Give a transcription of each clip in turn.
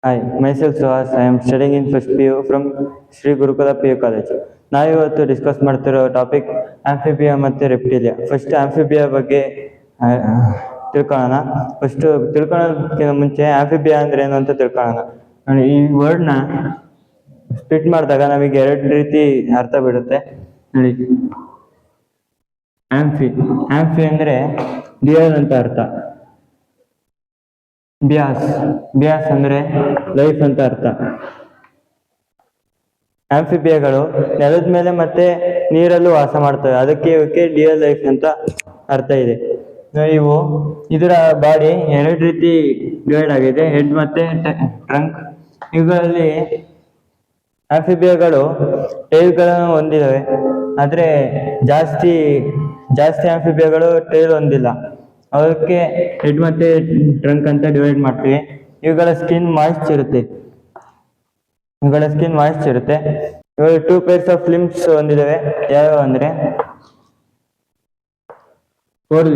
Hi, myself Suhas. I am studying in first PU from Sri Gurukula PU College. ನಾವಿವತ್ತು discuss ಮಾಡ್ತಿರೋ topic Amphibia ಮತ್ತು ರೆಪ್ಟಿಲಿಯಾ. First Amphibia ಬಗ್ಗೆ ತಿಳ್ಕೊಳ್ಳೋಣ. First ತಿಳ್ಕೊಳ್ಳೋದಕ್ಕಿಂತ ಮುಂಚೆ Amphibia ಅಂದ್ರೆ ಏನು ಅಂತ ತಿಳ್ಕೊಳ್ಳೋಣ. ಈ ವರ್ಡ್ನ ಸ್ಪ್ಲಿಟ್ ಮಾಡಿದಾಗ ನಮಗೆ ಎರಡು ರೀತಿ ಅರ್ಥ ಬಿಡುತ್ತೆ ನೋಡಿ. ಆಂಫಿ ಅಂದ್ರೆ ಡಿಯರ್ ಅಂತ ಅರ್ಥ. ಬಿಯಾಸ್ ಅಂದ್ರೆ ಲೈಫ್ ಅಂತ ಅರ್ಥ. ಆಂಫಿಬಿಯಾಗಳು ನೆಲದ ಮೇಲೆ ಮತ್ತೆ ನೀರಲ್ಲೂ ವಾಸ ಮಾಡ್ತವೆ, ಅದಕ್ಕೆ ಇವಕ್ಕೆ ಡಿಯರ್ ಲೈಫ್ ಅಂತ ಅರ್ಥ ಇದೆ. ಇವು ಇದರ ಬಾಡಿ ಎರಡು ರೀತಿ ಡಿವೈಡ್ ಆಗಿದೆ, ಹೆಡ್ ಮತ್ತೆ ಟ್ರಂಕ್. ಇವುಗಳಲ್ಲಿ ಆಂಫಿಬಿಯಾಗಳು ಟೈಲ್ಗಳನ್ನು ಹೊಂದಿದವೆ, ಆದರೆ ಜಾಸ್ತಿ ಆಂಫಿಬಿಯಾಗಳು ಟೈಲ್ ಹೊಂದಿಲ್ಲ. ಅದಕ್ಕೆ ಹೆಡ್ ಮತ್ತೆ ಟ್ರಂಕ್ ಅಂತ ಡಿವೈಡ್ ಮಾಡ್ತೀವಿ. ಇವುಗಳ ಸ್ಕಿನ್ ಮಾಯ್ಸ್ಟ್ ಇರುತ್ತೆ. ಇವಾಗ 2 pairs ಆಫ್ ಲಿಂಬ್ಸ್ ಹೊಂದಿದವೆ. ಯಾವ್ಯಾವ ಅಂದ್ರೆ 4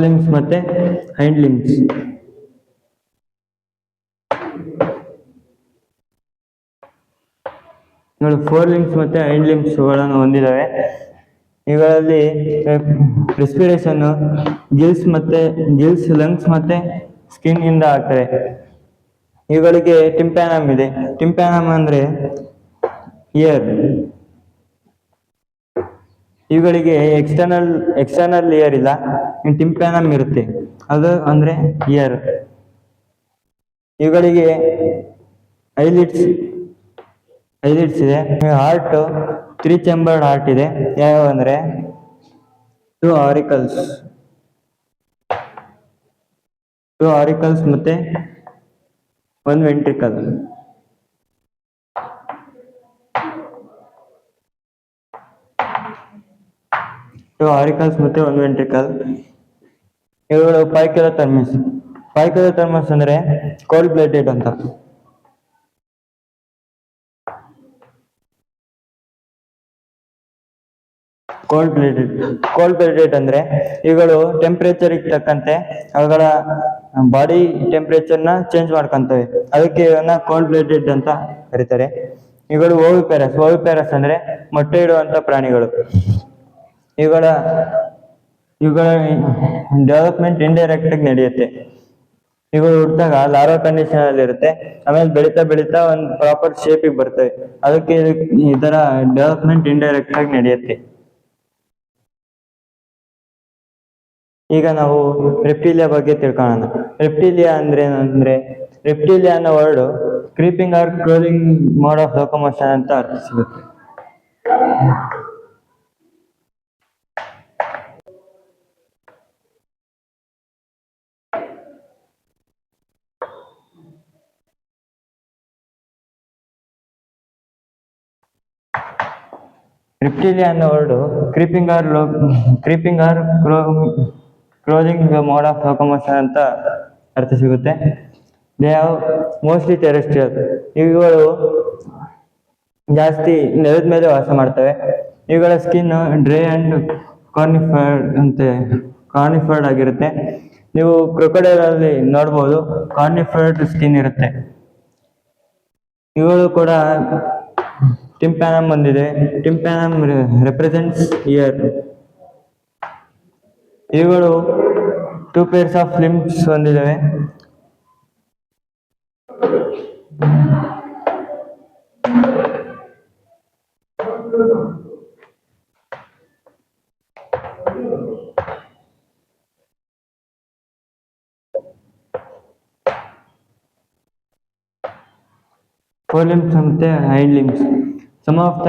ಲಿಂಬ್ಸ್ ಮತ್ತೆ ಹೈಂಡ್ ಲಿಂಬ್ಸ್. ನೋಡಿ, 4 ಲಿಂಬ್ಸ್ ಮತ್ತೆ ಹೈಂಡ್ ಲಿಂಬ್ಸ್ಗಳನ್ನು ಹೊಂದಿದವೆ. ಇವುಗಳಲ್ಲಿ ರೆಸ್ಪಿರೇಷನ್ ಗಿಲ್ಸ್, ಲಂಗ್ಸ್ ಮತ್ತೆ ಸ್ಕಿನ್ ಇಂದ ಆಗ್ತವೆ. ಇವುಗಳಿಗೆ ಟಿಂಪ್ಯಾನಮ್ ಇದೆ. ಟಿಂಪ್ಯಾನಮ್ ಅಂದ್ರೆ ಇಯರ್. ಇವುಗಳಿಗೆ ಎಕ್ಸ್ಟರ್ನಲ್ ಇಯರ್ ಇಲ್ಲ, ಟಿಂಪ್ಯಾನಮ್ ಇರುತ್ತೆ, ಅದು ಅಂದ್ರೆ ಇಯರ್. ಇವುಗಳಿಗೆ ಐಲಿಡ್ಸ್ ಇದೆ. ಹಾರ್ಟ್ 3 chambered ಹಾರ್ಟ್ ಇದೆ. ಯಾವ ಅಂದ್ರೆ 2 ಆರಿಕಲ್ಸ್ ಮತ್ತೆ 1 ವೆಂಟ್ರಿಕಲ್. ಇವುಗಳು ಪೈಕ್ಯುಲೋಥರ್ಮಸ್ ಅಂದ್ರೆ ಕೋಲ್ಡ್ ಬ್ಲಡೆಡ್ ಅಂತ. ಕೋಲ್ಡ್ ಬ್ಲಡೆಡ್ ಅಂದ್ರೆ ಇವುಗಳು ಟೆಂಪರೇಚರ್ಗೆ ತಕ್ಕಂತೆ ಅವುಗಳ ಬಾಡಿ ಟೆಂಪರೇಚರ್ನ ಚೇಂಜ್ ಮಾಡ್ಕೊಂತವೆ, ಅದಕ್ಕೆ ಇವನ್ನ ಕೋಲ್ಡ್ ಬ್ಲಡೆಡ್ ಅಂತ ಕರೀತಾರೆ. ಇವುಗಳು ಓವಿಪ್ಯಾರಸ್ ಅಂದ್ರೆ ಮೊಟ್ಟೆ ಇಡುವಂತ ಪ್ರಾಣಿಗಳು. ಇವುಗಳ ಡೆವಲಪ್ಮೆಂಟ್ ಇಂಡೈರೆಕ್ಟ್ ಆಗಿ ನಡೆಯುತ್ತೆ. ಇವುಗಳು ಹುಟ್ಟಿದಾಗ ಲಾರ್ವಾ ಕಂಡೀಷನ್ ಅಲ್ಲಿ ಇರುತ್ತೆ, ಆಮೇಲೆ ಬೆಳೀತಾ ಒಂದು ಪ್ರಾಪರ್ ಶೇಪಿಗೆ ಬರ್ತವೆ, ಅದಕ್ಕೆ ಇದರ ಡೆವಲಪ್ಮೆಂಟ್ ಇಂಡೈರೆಕ್ಟ್ ಆಗಿ ನಡೆಯುತ್ತೆ. ಈಗ ನಾವು ರೆಪ್ಟಿಲಿಯಾ ಬಗ್ಗೆ ತಿಳ್ಕೊಳ್ಳೋಣ. ರೆಪ್ಟಿಲಿಯಾ ಅನ್ನೋ word creeping or crawling mode of locomotion ಅಂತ ಅರ್ಥ ಸಿಗುತ್ತೆ. ರೆಪ್ಟಿಲಿಯಾ ಅನ್ನೋ word creeping or crawling mode of locomotion ಅಂತ ಅರ್ಥ ಸಿಗುತ್ತೆ. They have mostly terrestrial. ಇವುಗಳು ಜಾಸ್ತಿ ನೆಲದ ಮೇಲೆ ವಾಸ ಮಾಡ್ತವೆ. ಇವುಗಳ ಸ್ಕಿನ್ ಡ್ರೈ ಅಂಡ್ ಕಾರ್ನಿಫರ್ಡ್ ಆಗಿರುತ್ತೆ. ನೀವು ಕ್ರೊಕೊಡೈಲ್ ಅಲ್ಲಿ ನೋಡ್ಬೋದು, ಕಾರ್ನಿಫರ್ಡ್ ಸ್ಕಿನ್ ಇರುತ್ತೆ. ಇವುಗಳು ಕೂಡ ಟಿಂಪ್ಯಾನಮ್ ಹೊಂದಿದೆ. Tympanum represents ear. ಇವುಗಳು 2 pairs ಆಫ್ ಲಿಂಬ್ಸ್ ಹೊಂದಿದವೆ. ಫೋರ್ ಲಿಂಬ್ಸ್ ಮತ್ತೆ hind limbs. Some of the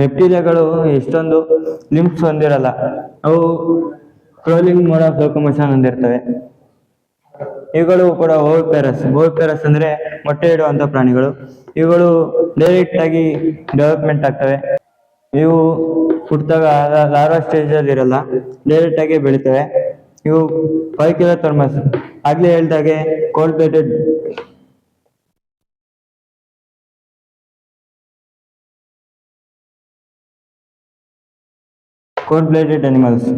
ರೆಪ್ಟಿಲಿಯಾಗಳು ಎಷ್ಟೊಂದು ಲಿಂಬ್ಸ್ ಹೊಂದಿರಲ್ಲ, ಅವು ಕ್ರೋಲಿಂಗ್ ಮೋಡ್ ಆಫ್ ಲೋಕೋಮೋಷನ್ ಹೊಂದಿರ್ತವೆ. ಇವುಗಳು ಕೂಡ ಓವಿಪ್ಯಾರಸ್ ಅಂದ್ರೆ ಮೊಟ್ಟೆ ಇಡುವಂತ ಪ್ರಾಣಿಗಳು. ಇವುಗಳು ಡೈರೆಕ್ಟ್ ಆಗಿ ಡೆವಲಪ್ಮೆಂಟ್ ಆಗ್ತವೆ. ಇವು ಹುಟ್ಟಿದಾಗ ಲಾರ್ವಾ ಸ್ಟೇಜ್ ಅಲ್ಲಿ ಇರಲ್ಲ, ಡೈರೆಕ್ಟ್ ಆಗಿ ಬೆಳಿತವೆ. ಇವು ಪೈಕ್ಯುಲೋಥರ್ಮಸ್, ಆಗ್ಲೇ ಹೇಳ್ದಾಗೆ ಕೋಲ್ಡ್ ಬ್ಲಡೆಡ್ ಅನಿಮಲ್ಸ್.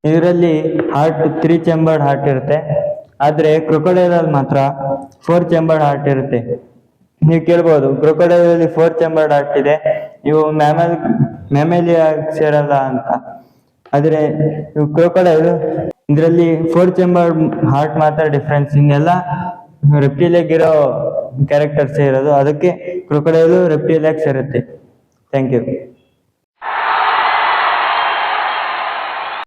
ಇದರಲ್ಲಿ ಹಾರ್ಟ್ 3 ಚೆಂಬರ್ಡ್ ಹಾರ್ಟ್ ಇರುತ್ತೆ, ಆದ್ರೆ ಕ್ರೊಕೊಡೈಲ್ ಅಲ್ಲಿ ಮಾತ್ರ 4 ಚೆಂಬರ್ಡ್ ಹಾರ್ಟ್ ಇರುತ್ತೆ. ನೀವು ಕೇಳ್ಬೋದು ಕ್ರೊಕೊಡೈಲ್ ಅಲ್ಲಿ 4 ಚೆಂಬರ್ಡ್ ಹಾರ್ಟ್ ಇದೆ, ಇವು ಮ್ಯಾಮೇಲಿಯಾ ಸೇರಲ್ಲ ಅಂತ. ಆದ್ರೆ ಇವು ಕ್ರೊಕೊಡೈಲ್, ಇದರಲ್ಲಿ 4 ಚೆಂಬರ್ಡ್ ಹಾರ್ಟ್ ಮಾತ್ರ ಡಿಫ್ರೆನ್ಸ್, ಇನ್ನೆಲ್ಲ ರೆಪ್ಟಿಲಿಯಾಗ್ ಇರೋ ಕ್ಯಾರೆಕ್ಟರ್ಸ್ ಇರೋದು, ಅದಕ್ಕೆ ಕ್ರೊಕೊಡೈಲು ರೆಪ್ಟಿಲಿಯಾಗ್ ಸೇರುತ್ತೆ. Thank you.